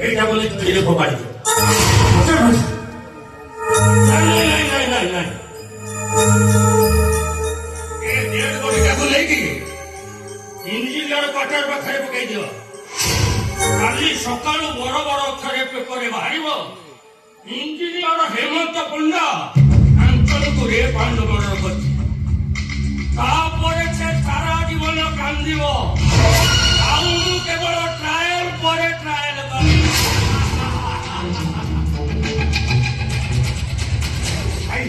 এইটা বলে তুই রেখো বাড়ি ইঞ্জিনিয়ার কটার পাখে পকাই দিও কালি সকালু বড় বড় অক্ষরে পেপরে বাহারিব ইঞ্জিনিয়ার হেমন্ত পণ্ডা আঞ্চলକୁ ରେପ୍ ଆନ୍ଦୋଳନ କରିଛି ତାପରେ ସେ ସାରା ଜୀବନ କାନ୍ଦିବ ଆଉ ମୁଁ କେବଳ ଟ୍ରାଏଲ ପରେ ଟ୍ରାଏଲ କରିବି এই